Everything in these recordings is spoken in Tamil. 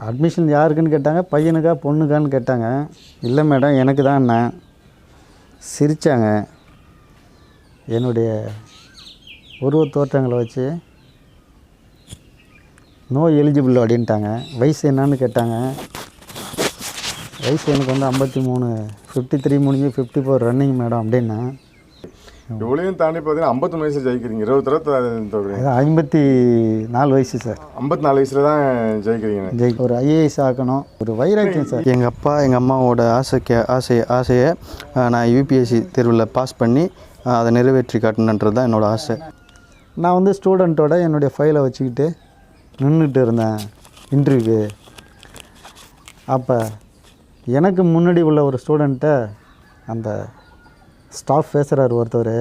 அட்மிஷன் யாருக்குன்னு கேட்டாங்க, பையனுக்கா பொண்ணுக்கான்னு கேட்டாங்க. இல்லை மேடம் எனக்கு தான் என்ன சிரித்தாங்க. என்னுடைய உருவத் தோற்றங்களை வச்சு நோ எலிஜிபிள் அப்படின்ட்டாங்க. வயசு என்னான்னு கேட்டாங்க. வயசு எனக்கு வந்து 53, 53 முடிஞ்சு 54 ரன்னிங் மேடம் அப்படின்னா. இவ்வளையும் தாண்டி பார்த்தீங்கன்னா 53 வயசு ஜெயிக்கிறீங்க. 20 தடவை 54 வயசு சார். 54 வயசில் தான் ஜெயிக்கிறீங்க. ஒரு ஐஏஎஸ் ஆக்கணும், ஒரு வைராக்கியம் சார். எங்கள் அப்பா எங்கள் அம்மாவோட ஆசையை நான் யூபிஎஸ்சி தேர்வில் பாஸ் பண்ணி அதை நிறைவேற்றி காட்டணுன்றது தான் என்னோடய ஆசை. நான் வந்து ஸ்டூடெண்ட்டோட என்னுடைய ஃபைலை வச்சுக்கிட்டு நின்றுட்டு இருந்தேன் இன்டர்வியூக்கு. அப்போ எனக்கு முன்னாடி உள்ள ஒரு ஸ்டூடெண்ட்டை அந்த ஸ்டாஃப் பேசுகிறார் ஒருத்தர்.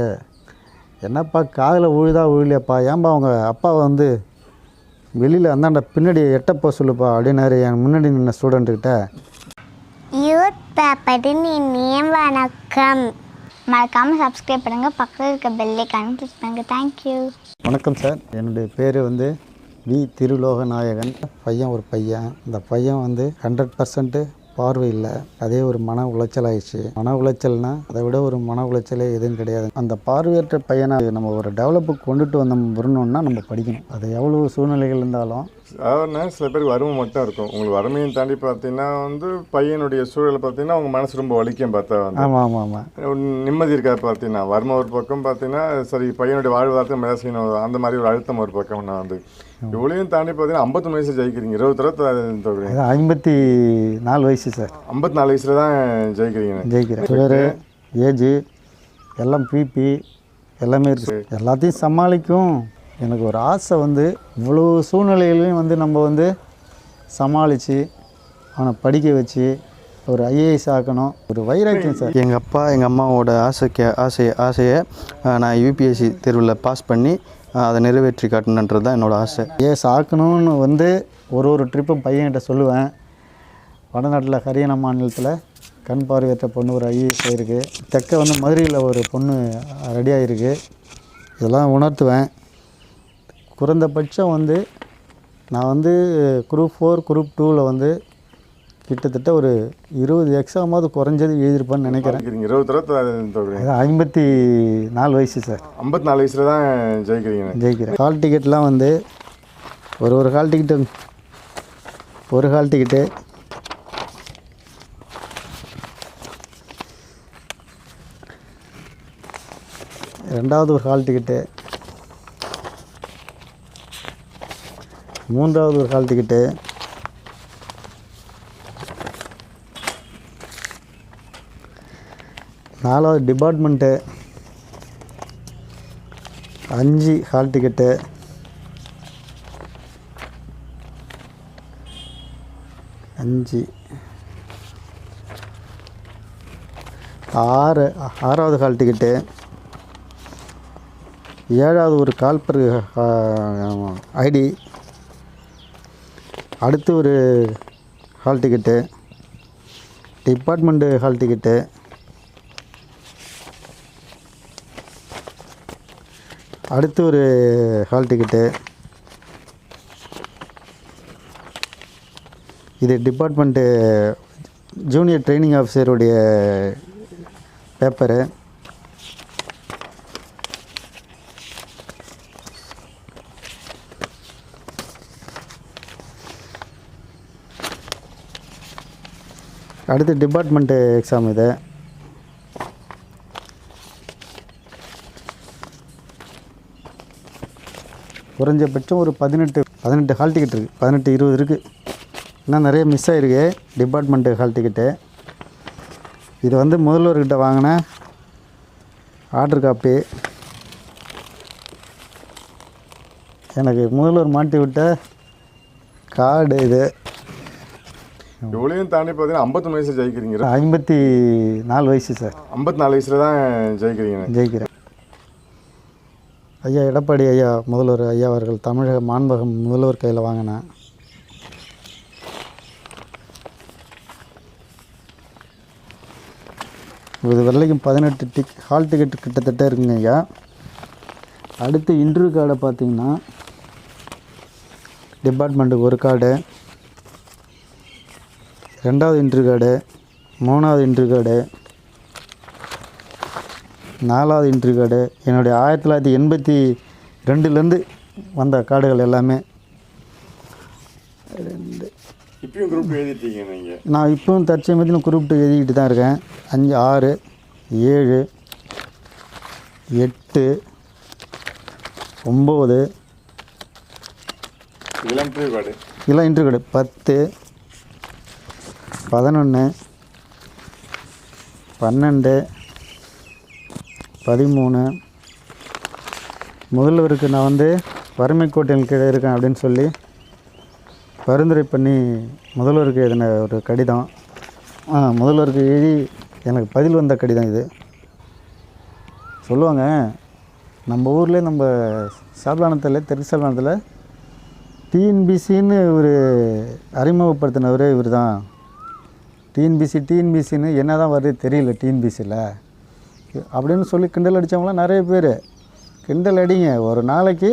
என்னப்பா காதில் விழுலையாப்பா, ஏன்பா அவங்க அப்பாவை வந்து வெளியில் அந்தாண்ட பின்னாடி எட்டப்போ சொல்லுப்பா அப்படின்னாரு என் முன்னாடி நின்ன ஸ்டூடெண்ட்டுக்கிட்ட. யூத் பேப்பரின் இனிய வணக்கம். மறக்காமல் சப்ஸ்கிரைப் பண்ணுங்கள், பக்கத்தில் இருக்க பெல்லைக்கான கிளிக் பண்ணுங்கள். தேங்க்யூ. வணக்கம் சார். என்னுடைய பேர் வந்து வி திருலோகநாயகன். ஒரு பையன். இந்த பையன் வந்து 100% பார்வை இல்லை. அதே ஒரு மன உளைச்சல் ஆயிடுச்சு. மன உளைச்சல்னால் அதை விட ஒரு மன உளைச்சலே எதுவும் கிடையாது. அந்த பார்வையற்ற பையனை நம்ம ஒரு டெவலப்புக்கு கொண்டுட்டு வரணுன்னா நம்ம படிக்கணும். அது எவ்வளோ சூழ்நிலைகள் இருந்தாலும். அதாவது சில பேருக்கு வறுமை மட்டும் இருக்கும். உங்களுக்கு வறுமையும் தாண்டி பார்த்தீங்கன்னா வந்து பையனுடைய சூழலை பார்த்தீங்கன்னா அவங்க மனசு ரொம்ப வலிக்கும். பார்த்தா ஆமாம் நிம்மதி இருக்காது. பார்த்தீங்கன்னா வறுமை ஒரு பக்கம், பார்த்தீங்கன்னா சரி பையனுடைய வாழ்வாரத்தை மேலே செய்யணும், அந்த மாதிரி ஒரு அழுத்தம் ஒரு பக்கம். நான் வந்து இவ்வளையும் தாண்டி பார்த்தீங்கன்னா 53 வயசு ஜெயிக்கிறீங்க. 20 தடவை 54 வயசு சார். 54 வயசில் தான் ஜெயிக்கிறேன். சுகரு, ஏஜு எல்லாம் பிபி எல்லாமே இருக்குது. எல்லாத்தையும் சமாளிக்கும். எனக்கு ஒரு ஆசை வந்து இவ்வளோ சூழ்நிலைகளையும் வந்து நம்ம வந்து சமாளித்து அவனை படிக்க வச்சு ஒரு ஐஏஎஸ் ஆக்கணும், ஒரு வைராக்கியம் சார். எங்கள் அப்பா எங்கள் அம்மாவோட ஆசையை நான் யூபிஎஸ்சி தேர்வில் பாஸ் பண்ணி அதை நிறைவேற்றி காட்டணுன்றது தான் என்னோடய ஆசை. ஐஏஎஸ் ஆக்கணும்னு வந்து ஒரு ட்ரிப்பும் பையன்கிட்ட சொல்லுவேன். வடநாட்டில் ஹரியானா மாநிலத்தில் கண் பார்வையற்ற பொண்ணு ஒரு ஐஏஎஸ் இருக்குது. தெற்க வந்து மதுரையில் ஒரு பொண்ணு ரெடியாக இருக்குது. இதெல்லாம் உணர்த்துவேன். குறைந்தபட்சம் வந்து நான் வந்து குரூப் 4 குரூப் 2ல் வந்து கிட்டத்தட்ட ஒரு 20 எக்ஸாமாவது குறைஞ்சது எழுதியிருப்பான்னு நினைக்கிறேன். 20 தடவை 54 வயசு சார். 54 வயசில் தான் ஜெயிக்கிறேன். ஹால் டிக்கெட்லாம் வந்து ஒரு ஹால் டிக்கெட்டு ரெண்டாவது ஒரு ஹால் டிக்கெட்டு, மூன்றாவது ஒரு ஹால் டிக்கெட்டு, நாலாவது டிபார்ட்மெண்ட்டு, 5 ஹால் டிக்கெட்டு, 6வது ஹால் டிக்கெட்டு, 7வது ஒரு கால்பர் ஐடி, அடுத்து ஒரு hall ticket, department hall ticket, அடுத்து ஒரு ஹால் டிக்கெட்டு. இது டிபார்ட்மெண்ட்டு ஜூனியர் ட்ரைனிங் ஆஃபீஸருடைய பேப்பரு. அடுத்து டிபார்ட்மெண்ட்டு எக்ஸாம். இது குறைஞ்சபட்சம் ஒரு 18 ஹால் டிக்கெட் இருக்குது. 18-20 இருக்குது. இன்னும் நிறைய மிஸ் ஆகிருக்கு டிபார்ட்மெண்ட்டு ஹால் டிக்கெட்டு. இது வந்து முதல்வர்கிட்ட வாங்கின ஆர்டர் காப்பி. எனக்கு முதல்வர் மாட்டி விட்ட கார்டு இது. இவ்வளையும் தாண்டி பார்த்தீங்கன்னா 53 வயசு ஜெயிக்கிறீங்க. 54 வயசு சார். 54 வயசில் தான் ஜெயிக்கிறேன். ஐயா எடப்பாடி ஐயா முதல்வர் ஐயா அவர்கள் தமிழக மாண்பகம் முதல்வர் கையில் வாங்கினேன். இது வரைக்கும் 18 ஹால் டிக்கெட் கிட்டத்தட்ட இருக்குங்க ஐயா. அடுத்து இன்டர்வியூ கார்டை பார்த்தீங்கன்னா டிபார்ட்மெண்ட்டுக்கு ஒரு கார்டு, 2வது இன்ட்ரி கார்டு, 3வது இன்ட்ரி கார்டு, 4வது இன்ட்ரி கார்டு, என்னுடைய 1982லேருந்து வந்த கார்டுகள் எல்லாமே. இப்பயும் குரூப் எழுதிட்டீங்க நீங்கள்? நான் இப்போவும் தற்சமயத்தில் குரூப் 2 எழுதிக்கிட்டு தான் இருக்கேன். 5, 6, 7, 8, 9 இதெல்லாம் இன்டர்வியூ கார்டு. இதெல்லாம் இன்ட்ரி கார்டு. 10, 11, 12, 13. முதல்வருக்கு நான் வந்து வறுமை கோட்டின் கீழே இருக்கேன் அப்படின்னு சொல்லி பரிந்துரை பண்ணி முதல்வருக்கு எழுதின ஒரு கடிதம். முதல்வருக்கு எழுதி எனக்கு பதில் வந்த கடிதம் இது. சொல்லுவாங்க, நம்ம ஊரில் நம்ம சால்வானத்தில் தெற்கு சால்வானத்தில் டிஎன்பிசின்னு ஒரு அறிமுகப்படுத்தினவரே இவர் தான். டிஎன்பிசின்னு என்ன தான் வருது தெரியல டிஎன்பிசியில் அப்படின்னு சொல்லி கிண்டல் அடித்தவங்களாம் நிறைய பேர். கிண்டல் அடிங்க, ஒரு நாளைக்கு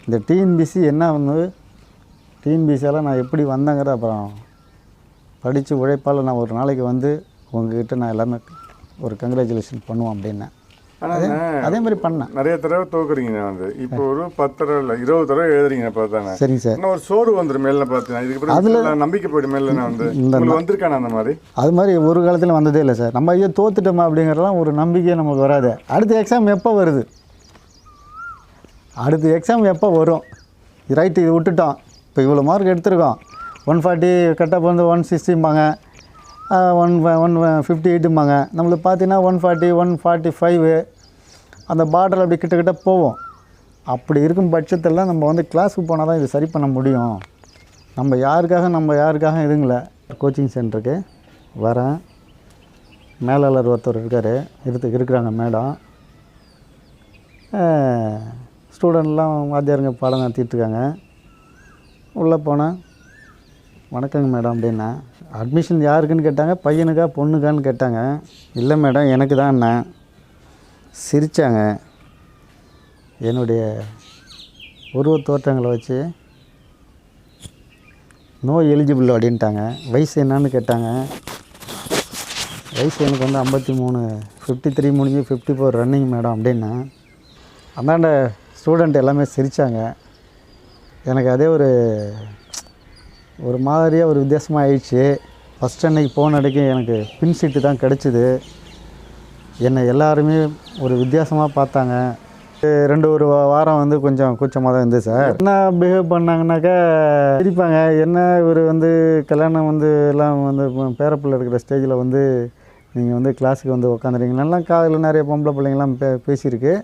இந்த டிஎன்பிசி என்ன வந்து டிஎன்பிசியால் நான் எப்படி வந்தேங்கிற அப்புறம் படித்து உழைப்பால் நான் ஒரு நாளைக்கு வந்து உங்ககிட்ட நான் எல்லாமே ஒரு கங்க்ராச்சுலேஷன் பண்ணுவோம் அப்படின்னேன். அதே மாதிரி பண்ணேன். நிறைய தடவை தோக்குறீங்க. நான் வந்து இப்போ ஒரு 10 தடவை இல்லை 20 தடவை எழுதுறீங்க பார்த்தாங்க. சரிங்க சார். இன்னும் ஒரு சோறு வந்துடும் மேலே பார்த்தீங்கன்னா. இதுக்கப்புறம் அதில் நம்பிக்கை போய்ட்டு மேலே நான் வந்து உங்களுக்கு வந்திருக்கானே அந்த மாதிரி? அது மாதிரி ஒரு காலத்தில் வந்ததே இல்லை சார். நம்ம ஐயோ தோத்துட்டோமா அப்படிங்கிறலாம் ஒரு நம்பிக்கையே நமக்கு வராது. அடுத்த எக்ஸாம் எப்போ வருது, அடுத்த எக்ஸாம் எப்போ வரும், ரைட்டு இது விட்டுட்டோம், இப்போ இவ்வளோ மார்க் எடுத்திருக்கோம், 140 கட்டப் வந்து 160ம்பாங்க, 158ம்பாங்க. நம்மளுக்கு பார்த்தீங்கன்னா 140, 145 அந்த பார்டர் அப்படி கிட்ட போவோம். அப்படி இருக்கும் பட்சத்தில் நம்ம வந்து கிளாஸுக்கு போனால் தான் இது சரி பண்ண முடியும். நம்ம யாருக்காக இதுங்களே கோச்சிங் சென்டருக்கு வரேன். மேலாளர் ஒருத்தர் இருக்கிறாங்க மேடம். ஸ்டூடெண்ட்லாம் வாத்தியாருங்க பாடம் நடத்திட்டுருக்காங்க. உள்ளே போனேன். வணக்கங்க மேடம் அப்படின்னா. அட்மிஷன் யாருக்குன்னு கேட்டாங்க. பையனுக்கா பொண்ணுக்கான்னு கேட்டாங்க. இல்லை மேடம் எனக்கு தான் என்ன. சிரித்தாங்க. என்னுடைய உருவத் தோற்றங்களை வச்சு நோ எலிஜிபிள் அப்படின்ட்டாங்க. வயசு என்னன்னு கேட்டாங்க. வயசு எனக்கு வந்து 53, 53 முடிஞ்சு 54 ரன்னிங் மேடம் அப்படின்னா. அந்தாண்ட ஸ்டூடெண்ட் எல்லாமே சிரித்தாங்க. எனக்கு அதே ஒரு மாதிரியாக ஒரு வித்தியாசமாக ஆயிடுச்சு. ஃபஸ்ட் அன்னைக்கு போன அன்றைக்கி எனக்கு பின் சீட்டு தான் கிடச்சிது. என்னை எல்லாருமே ஒரு வித்தியாசமாக பார்த்தாங்க. 2 வாரம் வந்து கொஞ்சம் கூச்சமாக தான் இருந்தது சார். என்ன பிஹேவ் பண்ணாங்கன்னாக்கா சிரிப்பாங்க. என்ன இவர் வந்து கல்யாணம் வந்து எல்லாம் வந்து பேரப்பிள்ளை இருக்கிற ஸ்டேஜில் வந்து நீங்கள் வந்து கிளாஸுக்கு வந்து உட்காந்துறீங்கன்னா காலையில் நிறைய பொம்பளை பிள்ளைங்கள்லாம் பேசியிருக்கு.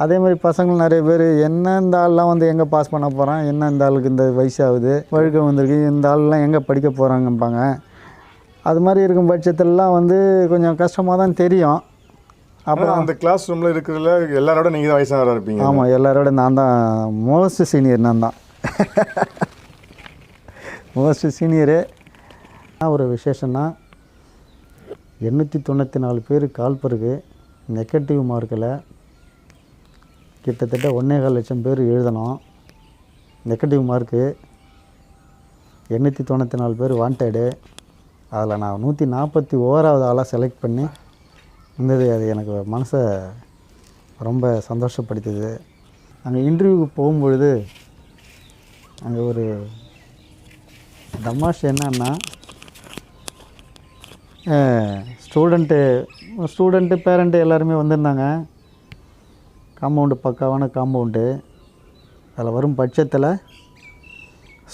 அதே மாதிரி பசங்களும் நிறைய பேர் என்ன இந்த ஆள்லாம் வந்து எங்கே பாஸ் பண்ண போகிறான், என்ன இந்த ஆளுக்கு இந்த வயசாகுது, வழுக்கம் வந்திருக்கு, இந்த ஆள்லாம் எங்கே படிக்க போகிறாங்கம்பாங்க. அது மாதிரி இருக்கும் பட்சத்துலலாம் வந்து கொஞ்சம் கஷ்டமாக தான் தெரியும். அப்புறம் அந்த கிளாஸ் ரூமில் இருக்கிறதுல எல்லாரோட நீங்கள் தான் வயசாக இருப்பீங்க? ஆமாம், எல்லாரோட நான் தான் மோஸ்ட் சீனியர். நான் தான் மோஸ்ட் சீனியரு. ஒரு விசேஷம்னா 894 பேர் கால்பருக்கு நெகட்டிவ் மார்க்கில் கிட்டத்தட்ட 1.25 லட்சம் பேர் எழுதணும். நெகட்டிவ் மார்க்கு 894 பேர் வாண்டடு. அதில் நான் 141வது ஆளாக செலக்ட் பண்ணி இருந்தது. அது எனக்கு மனசை ரொம்ப சந்தோஷப்படுத்துது. அங்கே இன்டர்வியூக்கு போகும்பொழுது அங்கே ஒரு தமாஷ் என்னன்னா, ஸ்டூடெண்ட்டு பேரண்ட்டு எல்லாருமே வந்திருந்தாங்க. காம்பவுண்டு பக்காவான காம்பவுண்டு. அதில் வரும் பட்சத்தில்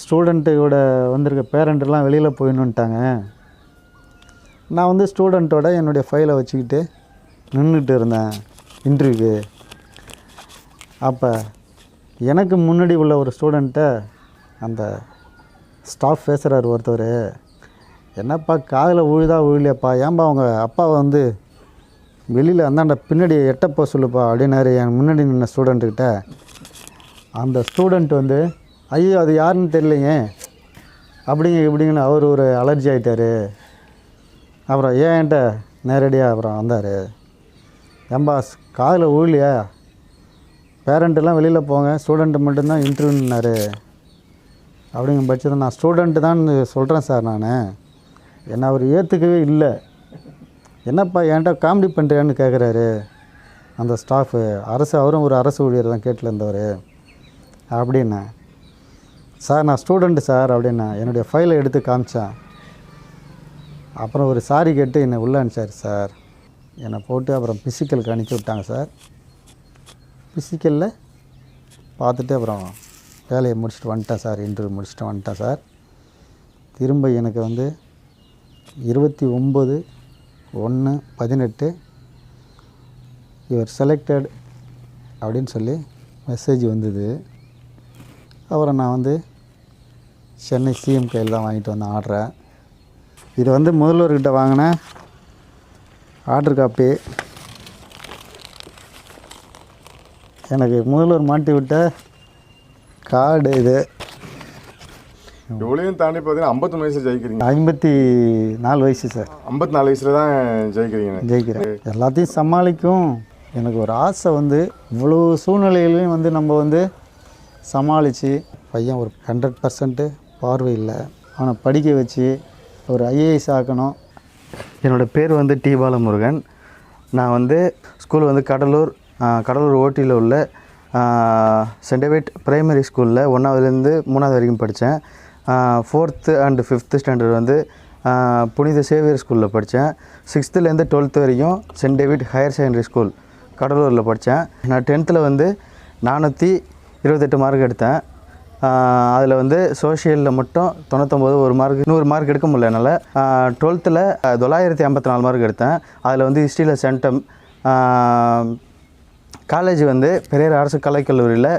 ஸ்டூடெண்ட்டோட வந்திருக்க பேரண்ட்டெல்லாம் வெளியில் போயிடணுன்ட்டாங்க. நான் வந்து ஸ்டூடெண்ட்டோட என்னுடைய ஃபைலை வச்சுக்கிட்டு நின்றுட்டு இருந்தேன் இன்டர்வியூக்கு. அப்போ எனக்கு முன்னாடி உள்ள ஒரு ஸ்டூடெண்ட்டை அந்த ஸ்டாஃப் பேசுகிறார் ஒருத்தர். என்னப்பா காதில் விழுலையாப்பா, ஏன்பா அவங்க அப்பாவை வந்து வெளியில் அந்தாண்ட பின்னாடி எட்டப்போ சொல்லுப்பா அப்படின்னாரு என் முன்னாடி நின்ன ஸ்டூடெண்ட்டுக்கிட்ட. அந்த ஸ்டூடெண்ட் வந்து ஐயோ அது யாருன்னு தெரியலைங்க இப்படிங்கன்னு அவர் ஒரு அலர்ஜி ஆகிட்டார். அப்புறம் ஏன்ட்ட நேரடியாக அப்புறம் வந்தார். ஏம்பா காதில் விழலையா, பேரண்ட்டெல்லாம் வெளியில் போங்க, ஸ்டூடெண்ட்டு மட்டும்தான் இன்டர்வியூன்னாரு. அப்படிங்கிற பட்சத்தில் நான் ஸ்டூடெண்ட்டு தான் சொல்கிறேன் சார். நான் என்னை அவர் ஏற்றுக்கவே இல்லை. என்னப்பா என்கிட்ட காமெடி பண்ணுறியான்னு கேட்குறாரு அந்த ஸ்டாஃபு. அவரும் ஒரு அரசு ஊழியர் தான் கேட்டில் இருந்தவர் அப்படின்னா. சார் நான் ஸ்டூடெண்ட்டு சார் அப்படின்னா என்னுடைய ஃபைலை எடுத்து காமிச்சேன். அப்புறம் ஒரு சாரி கேட்டு என்னை உள்ளே அனுப்பிச்சார் சார். என்னை போட்டு அப்புறம் ஃபிசிக்கலுக்கு அனுப்பிச்சி விட்டாங்க சார். ஃபிசிக்கலில் பார்த்துட்டு அப்புறம் வேலையை முடிச்சுட்டு வந்துட்டேன் சார். இன்டர்வியூ முடிச்சுட்டு வந்துட்டேன் சார். திரும்ப எனக்கு வந்து 29/1/18 யுவர் செலக்டட் அப்படின்னு சொல்லி மெசேஜ் வந்தது. அப்புறம் நான் வந்து சென்னை சிஎம் கையில் தான் வாங்கிட்டு வந்தேன் ஆர்டரை. இது வந்து முதல்வர்கிட்ட வாங்கின ஆர்டர் காப்பி. எனக்கு முதல்வர் மாட்டி விட்ட கார்டு இது. இவ்வளையும் தாண்டி பார்த்தீங்கன்னா 53 வயசில் ஜெயிக்கிறீங்க. 54 வயசு சார். 54 வயசில் தான் ஜெயிக்கிறேன். எல்லாத்தையும் சமாளிக்கும் எனக்கு ஒரு ஆசை வந்து இவ்வளோ சூழ்நிலைகளையும் வந்து நம்ம வந்து சமாளித்து பையன் ஒரு 100% பார்வை இல்லை, அவனை படிக்க வச்சு ஒரு ஐஏஎஸ் ஆக்கணும். என்னோடய பேர் வந்து டி பாலமுருகன். நான் வந்து ஸ்கூல் வந்து கடலூர் ஓட்டியில் உள்ள சென்ட் டேவிட் பிரைமரி ஸ்கூலில் 1ஆவதுலேருந்து 3ஆவது வரைக்கும் படித்தேன். 4th and 5th ஸ்டாண்டர்ட் வந்து புனித சேவியர் ஸ்கூலில் படித்தேன். 6th-லேருந்து 12th வரைக்கும் Saint David higher secondary school கடலூரில் படித்தேன். நான் 10th வந்து 428 மார்க் எடுத்தேன். அதில் வந்து சோஷியலில் மட்டும் 99, 100 மார்க் எடுக்க முடியல என்னால். 12th 954 மார்க் எடுத்தேன். அதில் வந்து ஹிஸ்ட்ரியில் சென்டம். காலேஜ் வந்து பெரியார் அரசு கலைக்கல்லூரியில்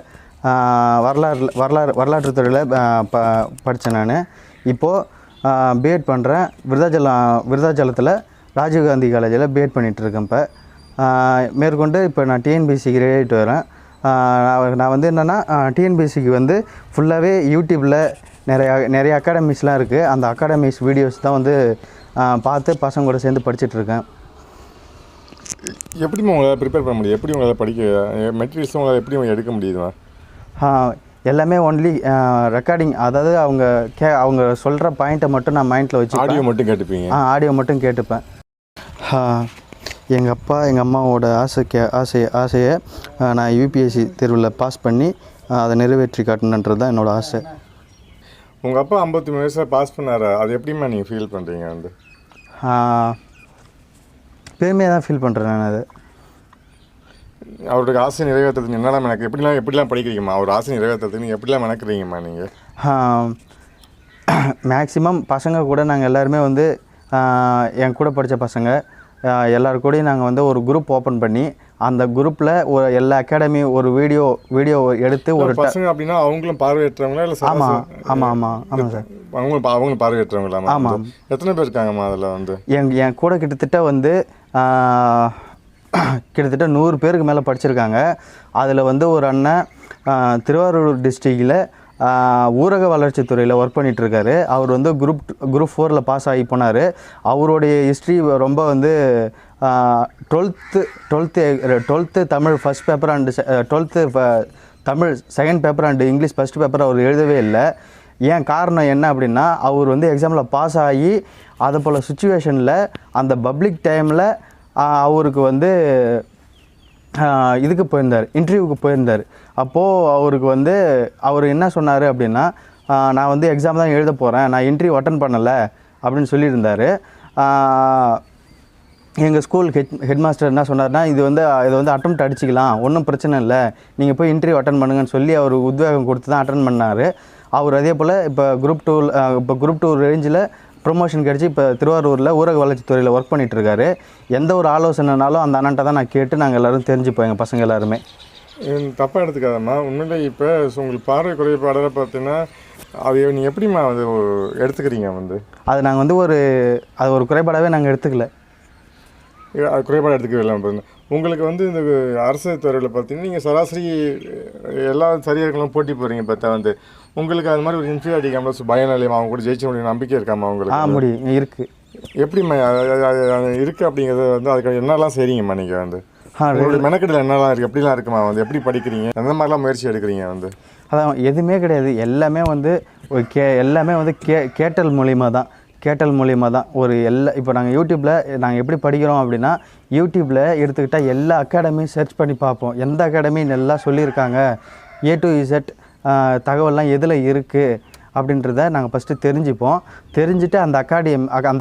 வரலாற்று துறையில் படித்தேன். நான் இப்போது பிஎட் பண்ணுறேன். விருதாச்சலத்தில் ராஜீவ்காந்தி காலேஜில் பிஎட் பண்ணிகிட்ருக்கேன். இப்போ மேற்கொண்டு இப்போ நான் டிஎன்பிஎஸ்சிக்கு ரெடி ஆகிட்டு வரேன். நான் வந்து என்னென்னா டிஎன்பிஎஸ்சிக்கு வந்து ஃபுல்லாகவே யூடியூப்பில் நிறைய அகாடமிஸ்லாம் இருக்குது. அந்த அகாடமிஸ் வீடியோஸ் தான் வந்து பார்த்து பசங்க கூட சேர்ந்து படிச்சுட்ருக்கேன். எப்படி உங்களால் ப்ரிப்பேர் பண்ண முடியும்? எப்படி உங்களால் படிக்க மெட்டீரியல்ஸ் உங்களால் எப்படி எடுக்க முடியுமா? எல்லாமே ஒன்லி ரெக்கார்டிங். அதாவது அவங்க சொல்கிற பாயிண்ட்டை மட்டும் நான் மைண்டில் வச்சு ஆடியோ மட்டும் கேட்டுப்பீங்க? ஆடியோ மட்டும் கேட்டுப்பேன். எங்கள் அப்பா எங்கள் அம்மாவோட ஆசையை நான் யூபிஎஸ்சி தேர்வில் பாஸ் பண்ணி அதை நிறைவேற்றி காட்டணுன்றது தான் என்னோடய ஆசை. உங்கள் அப்பா 53 வயசில் பாஸ் பண்ணாரா? அது எப்படிமா நீங்கள் ஃபீல் பண்ணுறீங்க? வந்து பெருமையாக தான் ஃபீல் பண்ணுறேன் நான். அது அவருடைய ஆசை நிறைவேற்றுறதுக்கு என்னெல்லாம் எனக்கு எப்படிலாம் படிக்கிறீங்கம்மா? அவர் ஆசை நிறைவேற்றுறதுக்கு நீங்கள் எப்படிலாம் நினைக்கிறீங்கம்மா? நீங்கள் மேக்ஸிமம் பசங்க கூட நாங்கள் எல்லாருமே வந்து என் கூட படித்த பசங்க எல்லாருக்கூடையும் நாங்கள் வந்து ஒரு குரூப் ஓப்பன் பண்ணி அந்த குரூப்பில் ஒரு எல்லா அகாடமி ஒரு வீடியோ எடுத்து ஒரு பசங்க அப்படின்னா அவங்களும் பார்வையற்றவங்களா இல்லை? ஆமாம் சார், அவங்களும் பார்வையற்றவங்களா? ஆமாம். எத்தனை பேர் இருக்காங்கம்மா அதில்? வந்து என் கூட கிட்டத்தட்ட வந்து கிட்டத்தட்ட 100 பேருக்கு மேலே படிச்சிருக்காங்க. அதில் வந்து ஒரு அண்ணன் திருவாரூர் டிஸ்ட்ரிக்டில் ஊரக வளர்ச்சித்துறையில் ஒர்க் பண்ணிகிட்ருக்காரு. அவர் வந்து குரூப் 4ல் பாஸ் ஆகி போனார். அவருடைய ஹிஸ்ட்ரி ரொம்ப வந்து 12th Tamil first paper and 12th Tamil second paper and English first paper அவர் எழுதவே இல்லை. ஏன் காரணம் என்ன அப்படின்னா, அவர் வந்து எக்ஸாமில் பாஸ் ஆகி அதை போல் சுச்சுவேஷனில் அந்த பப்ளிக் டைமில் அவருக்கு வந்து இதுக்கு போயிருந்தார், இன்டர்வியூக்கு போயிருந்தார். அப்போது அவருக்கு வந்து அவர் என்ன சொன்னார் அப்படின்னா, நான் வந்து எக்ஸாம் தான் எழுத போகிறேன், நான் இன்டர்வியூ அட்டன் பண்ணலை அப்படின்னு சொல்லியிருந்தார். எங்கள் ஸ்கூல் ஹெட் மாஸ்டர் என்ன சொன்னார்னா, இதை வந்து அட்டெம்ப்ட் அடிச்சிக்கலாம், ஒன்றும் பிரச்சனை இல்லை, நீங்கள் போய் இன்டர்வியூ அட்டன் பண்ணுங்கன்னு சொல்லி அவர் உத்வேகம் கொடுத்து தான் அட்டன் பண்ணார். அவர் அதே போல் இப்போ குரூப் 2 ரேஞ்சில் ப்ரொமோஷன் கிடச்சி இப்போ திருவாரூரில் ஊரக வளர்ச்சித்துறையில் ஒர்க் பண்ணிகிட்ருக்காரு. எந்த ஒரு ஆலோசனைனாலும் அந்த அண்ணன்ட்ட தான் நான் கேட்டு நாங்கள் எல்லோரும் தெரிஞ்சுப்போம், எங்கள் பசங்க எல்லாருமே. தப்பாக எடுத்துக்காதம்மா. உண்மையிலே இப்போ உங்களுக்கு பார்வை குறைபாடாக பார்த்தீங்கன்னா அது நீங்கள் எப்படிம்மா வந்து எடுத்துக்கிறீங்க? வந்து அது நாங்கள் வந்து அது ஒரு குறைபாடாகவே நாங்கள் எடுத்துக்கல. அது குறைபாடு எடுத்துக்கவே இல்லாமல் உங்களுக்கு வந்து இந்த அரசு துறையில் பார்த்தீங்கன்னா நீங்கள் சராசரி எல்லாம் சரியாக இருக்கலாம் போட்டி போகிறீங்க. பார்த்தா வந்து உங்களுக்கு அது மாதிரி ஒரு இன்ஃபீரியாரிட்டி காம்ப்ளெக்ஸ் பயம் இல்லையா? அவங்க கூட ஜெயிச்ச முடியும் நம்பிக்கை இருக்காமா உங்களுக்கு? முடியும், இருக்குது. எப்படிம்மா இருக்குது அப்படிங்கிறது வந்து அதுக்கு என்னெல்லாம் செய்கிறீங்கம்மா நீங்கள்? வந்து உங்களுடைய மெனக்கெடல் என்னெல்லாம் இருக்குது, எப்படிலாம் இருக்குமா? வந்து எப்படி படிக்கிறீங்க, எந்த மாதிரிலாம் முயற்சி எடுக்கிறீங்க? வந்து அதான் எதுவுமே கிடையாது, எல்லாமே வந்து எல்லாமே வந்து கேட்டல் மூலிமா தான். கேட்டல் மூலியமாக தான் ஒரு இப்போ நாங்கள் யூடியூப்பில் நாங்கள் எப்படி படிக்கிறோம் அப்படின்னா யூடியூப்பில் எடுத்துக்கிட்டால் எல்லா அகாடமியும் சர்ச் பண்ணி பார்ப்போம். எந்த அகாடமி நல்லா சொல்லியிருக்காங்க, A to Z தகவல்லாம் எதில் இருக்குது அப்படின்றத நாங்கள் ஃபஸ்ட்டு தெரிஞ்சுப்போம். தெரிஞ்சுட்டு அந்த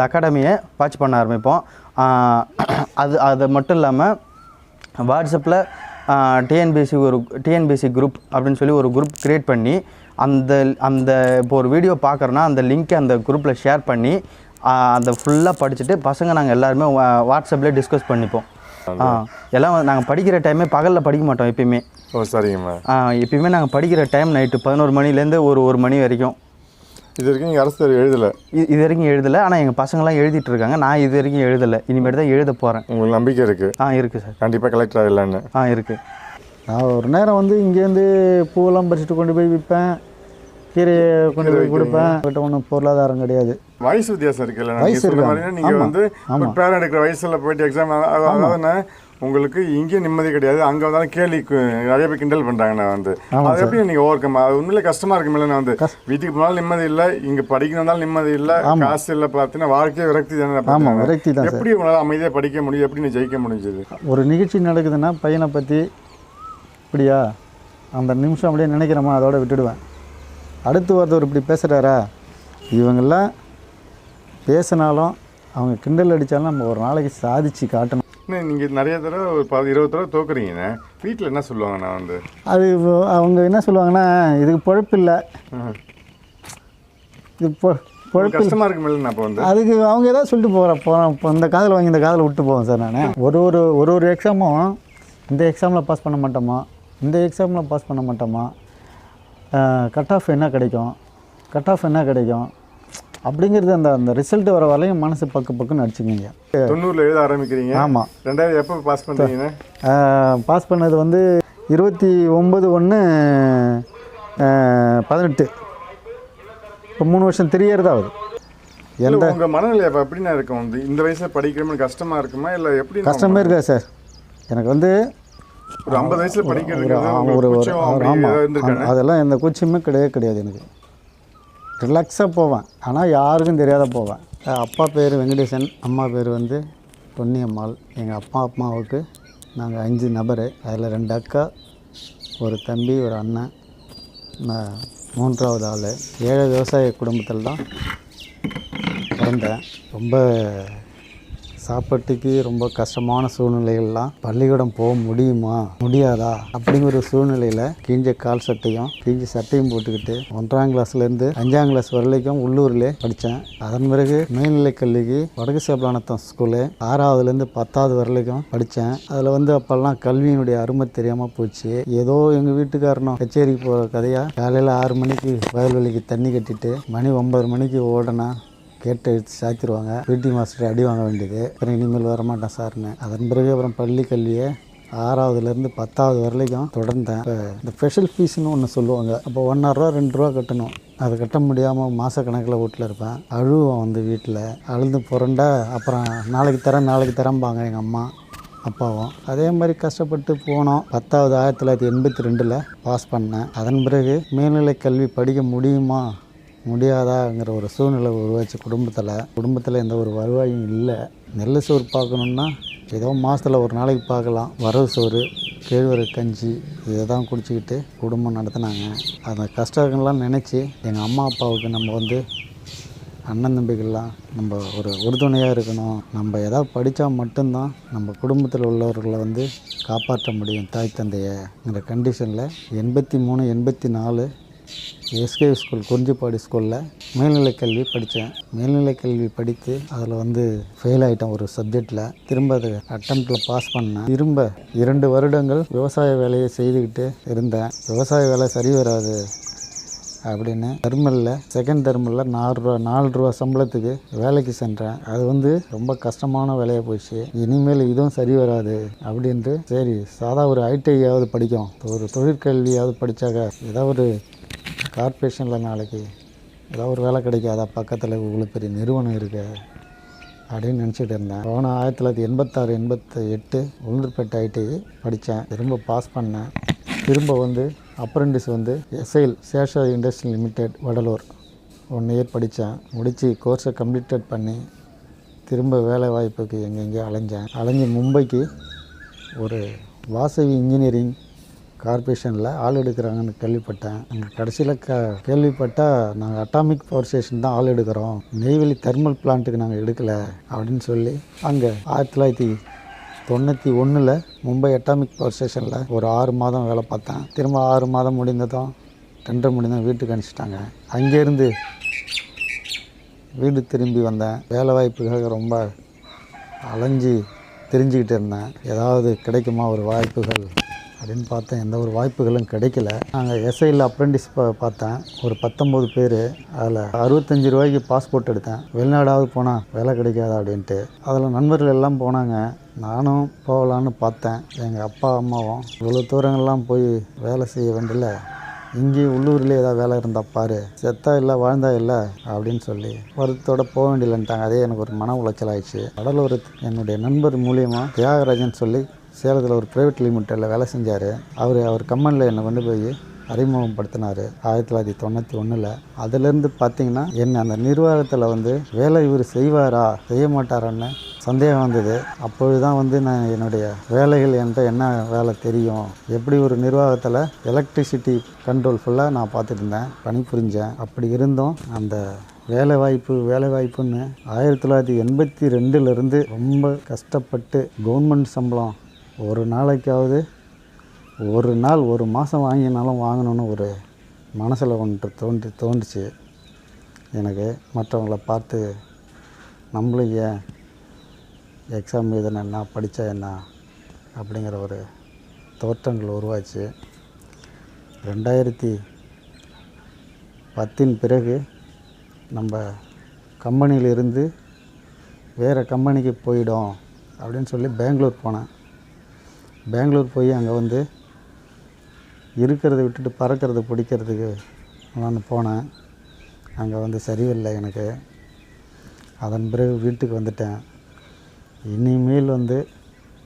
அகாடமியை வாட்ச் பண்ண ஆரம்பிப்போம். அது மட்டும் இல்லாமல் வாட்ஸ்அப்பில் டிஎன்பிஎஸ்சி குரூப் அப்படின்னு சொல்லி ஒரு குரூப் க்ரியேட் பண்ணி அந்த இப்போ ஒரு வீடியோ பார்க்குறோன்னா அந்த லிங்க்கை அந்த குரூப்பில் ஷேர் பண்ணி அதை ஃபுல்லாக படிச்சுட்டு பசங்க நாங்கள் எல்லாருமே வாட்ஸ்அப்லேயே டிஸ்கஸ் பண்ணிப்போம். எல்லாம் நாங்கள் படிக்கிற டைமே பகலில் படிக்க மாட்டோம் எப்பயுமே. ஓ சரிங்கம்மா. எப்பயுமே நாங்கள் படிக்கிற டைம் நைட்டு 11 மணிலேருந்து ஒரு மணி வரைக்கும். இது வரைக்கும் நீங்கள் அரசு தேர்வு எழுதலை? இது வரைக்கும் எழுதலை. ஆனால் எங்கள் பசங்களாம் எழுதிட்டு இருக்காங்க. நான் இது வரைக்கும் எழுதலை. இனிமேல் தான் எழுத போகிறேன். உங்களுக்கு நம்பிக்கை இருக்குது? இருக்குது சார். கண்டிப்பாக கலெக்டர் ஆகலான்னு? இருக்குது. நான் ஒரு நேரம் வந்து இங்கேருந்து பூவெல்லாம் பறிச்சுட்டு கொண்டு போய் விற்பேன், கீரையை கொண்டு போய் கொடுப்பேன். கிட்ட ஒன்றும் பொருளாதாரம் கிடையாது. வயசு வித்தியாசம் இருக்குல்ல? வயசு இருக்கு. நீங்கள் வந்து பேரண்ட் எடுக்கிற வயசில் போயிட்டு எக்ஸாம், அதாவது உங்களுக்கு இங்கேயும் நிம்மதி கிடையாது, அங்கே வந்தாலும் கேள்வி நிறைய பேர் கிண்டல் பண்ணுறாங்க. நான் வந்து அதை எப்படி நீங்கள் ஓவர் கம்? அது உண்மையிலே கஷ்டமாக இருக்குமில்ல? நான் வந்து வீட்டுக்கு போனாலும் நிம்மதி இல்லை, இங்கே படிக்கணும்னாலும் நிம்மதி இல்லை, காசு இல்லை, பார்த்தீங்கன்னா வாழ்க்கையே விரக்தி தானே. ஆமாம், விரக்தி தான். எப்படி உங்களால் அமைதியாக படிக்க முடியும்? எப்படி நீ ஜெயிக்க முடிஞ்சது? ஒரு நிகழ்ச்சி நடக்குதுன்னா பையனை பற்றி இப்படியா அந்த நிமிஷம் அப்படியே நினைக்கிறோமா அதோட விட்டுடுவேன். அடுத்து ஒருத்தர் இப்படி பேசுகிறாரா, இவங்கெல்லாம் பேசினாலும் அவங்க கிண்டல் அடித்தாலும் நம்ம ஒரு நாளைக்கு சாதிச்சு காட்டணும். நீங்கள் நிறைய தடவை ஒரு 20 தடவை தோக்குறீங்கண்ணே, வீட்டில் என்ன சொல்லுவாங்க? நான் வந்து அது அவங்க என்ன சொல்லுவாங்கன்னா, இதுக்கு பொழப்பு இல்லை, இது பொழப்பு கஷ்டமாக இருக்குமில்ல. நான் இப்போ வந்து அதுக்கு அவங்க ஏதாவது சொல்லிட்டு போகிறேன். இப்போ இந்த காதில் வாங்கி இந்த காதில் விட்டு போவேன் சார். நான் ஒரு எக்ஸாமும் இந்த எக்ஸாமில் பாஸ் பண்ண மாட்டோமா, இந்த எக்ஸாமில் பாஸ் பண்ண மாட்டோமா, கட் ஆஃப் என்ன கிடைக்கும் அப்படிங்கிறது அந்த ரிசல்ட் வர வரையும் மனசு பக்குன்னு அடிச்சுக்கிங்க. 90 எழுத ஆரம்பிக்கிறீங்க. ஆமாம். 2000 எப்போ பாஸ் பண்ணுறீங்கன்னு? பாஸ் பண்ணது வந்து 29/1/18. இப்போ 3 வருஷம் 3 இயர் தான் ஆகுது. எந்த உங்கள் மனநிலை அப்போ எப்படின்னா இருக்கும்? வந்து இந்த வயசில் படிக்கிறோம்னு கஷ்டமாக இருக்குமா இல்லை எப்படி? கஷ்டமே இருக்கா சார். எனக்கு வந்து ஒரு 50 வயசில் படிக்கிறது அதெல்லாம் எந்த கூச்சமே கிடையாது. எனக்கு ரிலாக்ஸாக போவேன், ஆனால் யாருக்கும் தெரியாத போவேன். அப்பா பேர் வெங்கடேசன், அம்மா பேர் வந்து பொன்னியம்மாள். எங்கள் அம்மாவுக்கு நாங்கள் 5 நபர். அதில் 2 அக்கா, ஒரு தம்பி, ஒரு அண்ணன், நான் 3வது ஆள். ஏழை விவசாய குடும்பத்தில் தான் பிறந்தேன். ரொம்ப சாப்பாட்டுக்கு ரொம்ப கஷ்டமான சூழ்நிலைகள்லாம், பள்ளிக்கூடம் போக முடியாதா அப்படிங்கிற ஒரு சூழ்நிலையில் கிழிஞ்ச கால் சட்டையும் கிழிஞ்ச சட்டையும் போட்டுக்கிட்டு 1ஆம் கிளாஸ்லேருந்து 5ஆம் கிளாஸ் வரைக்கும் உள்ளூரில் படித்தேன். அதன் பிறகு மேல்நிலை கல்விக்கு வடக்கு சேப்பலானத்தம் ஸ்கூலு 6வதுலேருந்து 10வது வரைக்கும் படித்தேன். அதில் வந்து அப்போல்லாம் கல்வியினுடைய அருமை தெரியாமல் போச்சு. ஏதோ எங்கள் வீட்டுக்காரனும் கச்சேரிக்கு போகிற கதையாக காலையில் 6 மணிக்கு வயல்வெளிக்கு தண்ணி கட்டிட்டு மணி 9 மணிக்கு ஓடனா கேட்டை எடுத்து சாத்திடுவாங்க. பிடி மாஸ்டர் அடி வாங்க வேண்டியது. அப்புறம் இனிமேல் வரமாட்டேன் சார்னு. அதன் பிறகு அப்புறம் பள்ளி கல்வியை 6வதுலேருந்து 10வது வரைக்கும் தொடர்ந்தேன். இப்போ இந்த ஸ்பெஷல் ஃபீஸ்னு ஒன்று சொல்லுவாங்க. அப்போ 1.5 ரூபா 2 ரூபா கட்டணும். அதை கட்ட முடியாமல் மாதக்கணக்கில் வீட்டில் இருப்பேன். அழுவேன் வந்து வீட்டில் அழுந்து புரண்டா. அப்புறம் நாளைக்கு தரம்பாங்க எங்கள் அம்மா அப்பாவும். அதே மாதிரி கஷ்டப்பட்டு போனோம். 10வது 1982 பாஸ் பண்ணேன். அதன் பிறகு மேல்நிலை கல்வி படிக்க முடியாதாங்கிற ஒரு சூழ்நிலை உருவாச்சு குடும்பத்தில் எந்த ஒரு வருவாயும் இல்லை. நெல் சோறு பார்க்கணுன்னா ஏதோ மாதத்தில் ஒரு நாளைக்கு பார்க்கலாம். வரவு சோறு, கேழ்வரகு கஞ்சி இதை தான் குடிச்சிக்கிட்டு குடும்பம் நடத்தினாங்க. அந்த கஷ்டங்கள்லாம் நினச்சி எங்கள் அம்மா அப்பாவுக்கு நம்ம வந்து அண்ணன் தம்பிகள்லாம் நம்ம ஒரு உறுதுணையாக இருக்கணும். நம்ம எதாவது படித்தா மட்டும்தான் நம்ம குடும்பத்தில் உள்ளவர்களை வந்து காப்பாற்ற முடியும், தாய் தந்தையங்கிற கண்டிஷனில் 83, 84 எஸ்கே ஸ்கூல் குறிஞ்சிப்பாடி ஸ்கூலில் மேல்நிலை கல்வி படித்தேன். மேல்நிலை கல்வி படித்து அதில் வந்து ஃபெயில் ஆகிட்டேன் ஒரு சப்ஜெக்டில். திரும்ப அது அட்டம்ப்டில் பாஸ் பண்ணேன். திரும்ப 2 வருடங்கள் விவசாய வேலையை செய்துக்கிட்டு இருந்தேன். விவசாய வேலை சரி வராது அப்படின்னு தெர்மலில் செகண்ட் தெர்மலில் 4 ரூபா சம்பளத்துக்கு வேலைக்கு சென்றேன். அது வந்து ரொம்ப கஷ்டமான வேலையாக போச்சு. இனிமேல் இதுவும் சரி வராது அப்படின்ட்டு சரி சாதா ஒரு ஐடிஐயாவது படிக்கும், ஒரு தொழிற்கல்வியாவது படித்தாக்க ஏதாவது ஒரு கார்ப்பரேஷனில் நாளைக்கு ஏதாவது ஒரு வேலை கிடைக்காதா, பக்கத்தில் இவ்வளோ பெரிய நிறுவனம் இருக்கு அப்படின்னு நினச்சிட்டு இருந்தேன். போன 1986, 88 உளுந்தூர்பேட்டை ஐடிஐ படித்தேன். திரும்ப பாஸ் பண்ணேன். திரும்ப வந்து அப்ரெண்டிஸ் வந்து SIL Sesha industrial limited Vadalur 1 year படித்தேன். முடித்து கோர்ஸை கம்ப்ளீட்டட் பண்ணி திரும்ப வேலை வாய்ப்புக்கு எங்கெங்கேயோ அலைஞ்சு மும்பைக்கு ஒரு வாசவி இன்ஜினியரிங் கார்ப்பரேஷனில் ஆள் எடுக்கிறாங்கன்னு கேள்விப்பட்டேன். அங்கே கடைசியில் கேள்விப்பட்டால் நாங்கள் அட்டாமிக் பவர் ஸ்டேஷன் தான் ஆள் எடுக்கிறோம், நெய்வேலி தெர்மல் பிளான்ட்டுக்கு நாங்கள் எடுக்கலை அப்படின்னு சொல்லி அங்கே 1991 மும்பை அட்டாமிக் பவர் ஸ்டேஷனில் ஒரு 6 மாதம் வேலை பார்த்தேன். திரும்ப 6 மாதம் முடிந்ததும் டெண்டர் முடிந்ததும் வீட்டுக்கு அனுப்பிச்சிட்டாங்க. அங்கேருந்து வீடு திரும்பி வந்தேன். வேலை வாய்ப்புக்காக ரொம்ப அலைஞ்சி தெரிஞ்சுக்கிட்டு இருந்தேன். ஏதாவது கிடைக்குமா ஒரு வாய்ப்புகள் அப்படின்னு பார்த்தேன். எந்த ஒரு வாய்ப்புகளும் கிடைக்கல. நாங்கள் எஸ்ஐயில் அப்ரெண்டிஸ் பார்த்தேன். ஒரு 19 பேர். அதில் 65 ரூபாய்க்கு பாஸ்போர்ட் எடுத்தேன். வெளிநாடாவது போனால் வேலை கிடைக்காதா அப்படின்ட்டு. அதில் நண்பர்கள் எல்லாம் போனாங்க, நானும் போகலான்னு பார்த்தேன். எங்கள் அப்பா அம்மாவும் இவ்வளோ தூரங்கள்லாம் போய் வேலை செய்ய வேண்டியல, இங்கே உள்ளூரில் ஏதாவது வேலை இருந்தால் பாரு, செத்தா இல்லை வாழ்ந்தா இல்லை அப்படின்னு சொல்லி வருத்தத்தோடு போக வேண்டியலன்ட்டாங்க. அதே எனக்கு ஒரு மன உளைச்சல் ஆயிடுச்சு. கடலூர் என்னுடைய நண்பர் மூலியமாக தியாகராஜன் சொல்லி சேலத்தில் ஒரு ப்ரைவேட் லிமிட்டடில் வேலை செஞ்சார். அவர் கம்பெனியில் என்னை கொண்டு போய் அறிமுகப்படுத்தினார் 1991. அதிலேருந்து பார்த்திங்கன்னா என்ன அந்த நிர்வாகத்தில் வந்து வேலை இவர் செய்வாரா செய்ய மாட்டாரான்னு சந்தேகம் வந்தது. அப்பொழுது தான் நான் என்னுடைய வேலைகள் என்கிட்ட என்ன வேலை தெரியும், எப்படி ஒரு நிர்வாகத்தில் எலக்ட்ரிசிட்டி கண்ட்ரோல் ஃபுல்லாக நான் பார்த்துட்டு இருந்தேன், பணிபுரிஞ்சேன். அப்படி இருந்தும் அந்த வேலைவாய்ப்புன்னு 1982 ரொம்ப கஷ்டப்பட்டு கவர்மெண்ட் சம்பளம் ஒரு நாளைக்காவது ஒரு நாள் ஒரு மாதம் வாங்கினாலும் வாங்கணும்னு ஒரு மனசில் ஒன்று தோன்றுச்சு எனக்கு. மற்றவங்கள பார்த்து நம்மளும் ஏன் எக்ஸாம் எழுதுனா என்ன, படித்தா என்ன அப்படிங்கிற ஒரு தோற்றங்கள் உருவாச்சு. 2010 பிறகு நம்ம கம்பெனியிலிருந்து வேறு கம்பெனிக்கு போயிடும் அப்படின்னு சொல்லி பெங்களூர் போனேன். பெங்களூர் போய் அங்கே இருக்கிறத விட்டுட்டு பறக்கிறத பிடிக்கிறதுக்கு நான் போனேன். அங்கே சரியில்லை எனக்கு. அதன் பிறகு வீட்டுக்கு வந்துட்டேன். இனிமேல்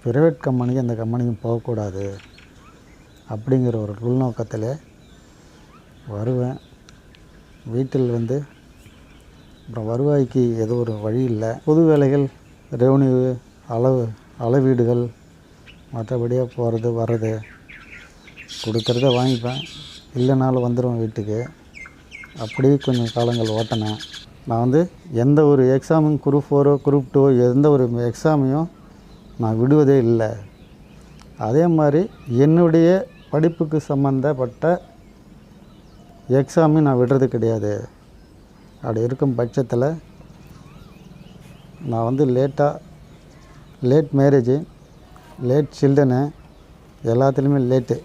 ப்ரைவேட் கம்பெனிக்கு அந்த கம்பெனிக்கும் போகக்கூடாது அப்படிங்கிற ஒரு உள்நோக்கத்தில் வருவேன். வீட்டில் அப்புறம் வருவாய்க்கு ஏதோ ஒரு வழி இல்லை. பொது வேலைகள், ரெவன்யூ, அளவீடுகள், மற்றபடியாக போகிறது வர்றது, கொடுக்கறத வாங்கிப்பேன், இல்லைனாலும் வந்துடுவேன் வீட்டுக்கு. அப்படியே கொஞ்சம் காலங்கள் ஓட்டினேன். நான் எந்த ஒரு எக்ஸாமும் குரூப் 4 குரூப் 2 எந்த ஒரு எக்ஸாமையும் நான் விடுவதே இல்லை. அதே மாதிரி என்னுடைய படிப்புக்கு சம்மந்தப்பட்ட எக்ஸாமையும் நான் விடுறது கிடையாது. அப்படி இருக்கும் பட்சத்தில் நான் லேட் மேரேஜு, லேட் சில்ட்ரனு, எல்லாத்துலேயுமே லேட்டு.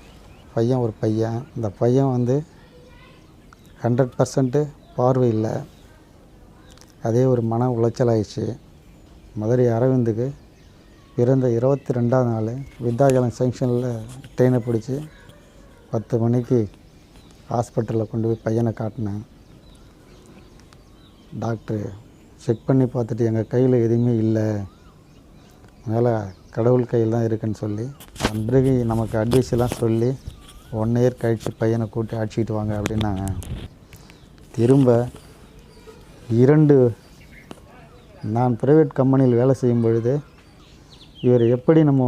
ஒரு பையன், இந்த பையன் 100% பார்வை இல்லை. அதே ஒரு மன உளைச்சல் ஆயிடுச்சு. மதுரை அரவிந்துக்கு பிறந்த 22ஆம் நாள் விருத்தாச்சலம் ஜங்ஷனில் ட்ரெயினை பிடிச்சி 10 மணிக்கு ஹாஸ்பிட்டலில் கொண்டு போய் பையனை காட்டினேன். டாக்டரு செக் பண்ணி பார்த்துட்டு எங்கள் கையில் எதுவுமே இல்லை, அதனால் கடவுள் கையில் தான் இருக்குன்னு சொல்லி அதன் பிறகு நமக்கு அட்வைஸ் எல்லாம் சொல்லி 1 இயர் கழித்து பையனை கூட்டி அழைச்சிக்கிட்டு வாங்க அப்படின்னாங்க. திரும்ப 2 நான் ப்ரைவேட் கம்பெனியில் வேலை செய்யும் பொழுது இவர் எப்படி நம்ம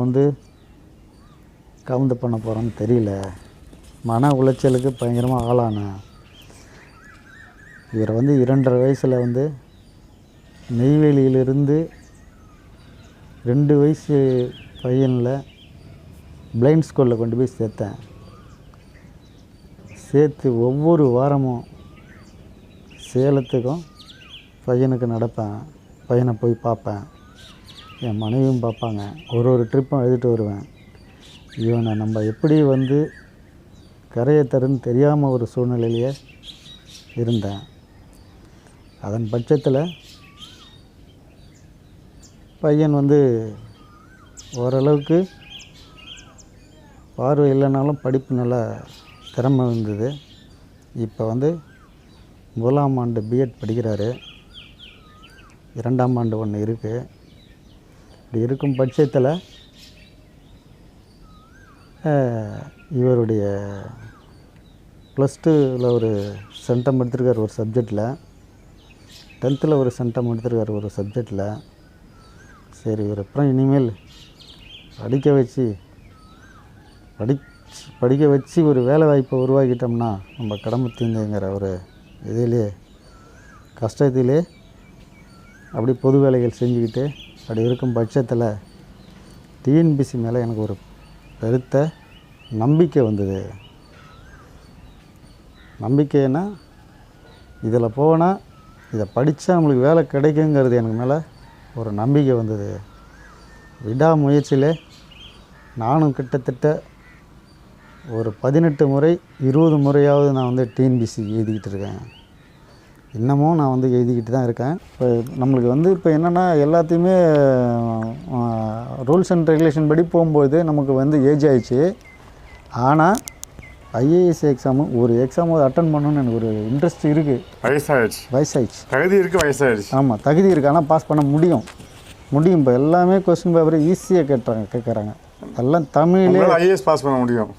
கவுந்து பண்ண போகிறோன்னு தெரியல. மன உளைச்சலுக்கு பயங்கரமாக ஆளானேன். இவர் 2.5 வயசில் நெய்வேலியிலிருந்து 2 வயசு பையனில் பிளைண்ட் ஸ்கூலில் கொண்டு போய் சேர்த்து ஒவ்வொரு வாரமும் சேலத்துக்கும் பையனுக்கு நடப்பேன். பையனை போய் பார்ப்பேன், என் மனைவியும் பார்ப்பாங்க. ஒரு ட்ரிப்பும் எழுதிட்டு வருவேன். இவனை நம்ம எப்படி கரையை தருன்னு தெரியாமல் ஒரு சூழ்நிலையிலேயே இருந்தேன். அதன் பட்சத்தில் பையன் ஓரளவுக்கு பார்வை இல்லைனாலும் படிப்பு நல்லா திறமை இருந்தது. இப்போ 1ஆம் ஆண்டு பிஎட் படிக்கிறாரு. 2ஆம் ஆண்டு ஒன்று இருக்குது. இப்படி இருக்கும் பட்சத்தில் இவருடைய +2ல் ஒரு சென்டம் எடுத்திருக்கார் ஒரு சப்ஜெக்டில். 10th ஒரு சென்டம் எடுத்துருக்காரு ஒரு சப்ஜெக்டில். சரி இவர் அப்புறம் இனிமேல் படிக்க வச்சு ஒரு வேலை வாய்ப்பை உருவாக்கிட்டோம்னா நம்ம கடமை தீங்குங்கிற ஒரு இதிலே கஷ்டத்திலே அப்படி பொது வேலைகள் செஞ்சுக்கிட்டு அப்படி இருக்கும் பட்சத்தில் டிஎன்பிசி மேலே எனக்கு ஒரு பெருத்த நம்பிக்கை வந்தது. நம்பிக்கைன்னா இதில் போனால் இதை படித்தா நம்மளுக்கு வேலை கிடைக்குங்கிறது எனக்கு மேலே ஒரு நம்பிக்கை வந்தது. விடாமுயற்சியில் நானும் கிட்டத்தட்ட ஒரு 18 முறை 20 முறையாவது நான் வந்து டிஎன்பிசி எழுதிக்கிட்டு இருக்கேன். இன்னமும் நான் வந்து எழுதிக்கிட்டு தான் இருக்கேன். இப்போ நம்மளுக்கு வந்து இப்போ என்னென்னா எல்லாத்தையுமே ரூல்ஸ் அண்ட் ரெகுலேஷன் படி போகும்போது நமக்கு வந்து ஏஜ் ஆயிடுச்சு. ஆனால் ஐஏஎஸ் எக்ஸாமு ஒரு எக்ஸாம் அட்டன் பண்ணணும்னு எனக்கு ஒரு இன்ட்ரெஸ்ட் இருக்குது. வயசாயிடுச்சு. தகுதி இருக்குது, வயசாயிடுச்சு. ஆமாம் தகுதி இருக்குது, ஆனால் பாஸ் பண்ண முடியும். இப்போ எல்லாமே கொஸ்டின் பேப்பர் ஈஸியாக கேட்குறாங்க. எல்லாம் தமிழ்லேயே ஐஏஎஸ் பாஸ் பண்ண முடியும்.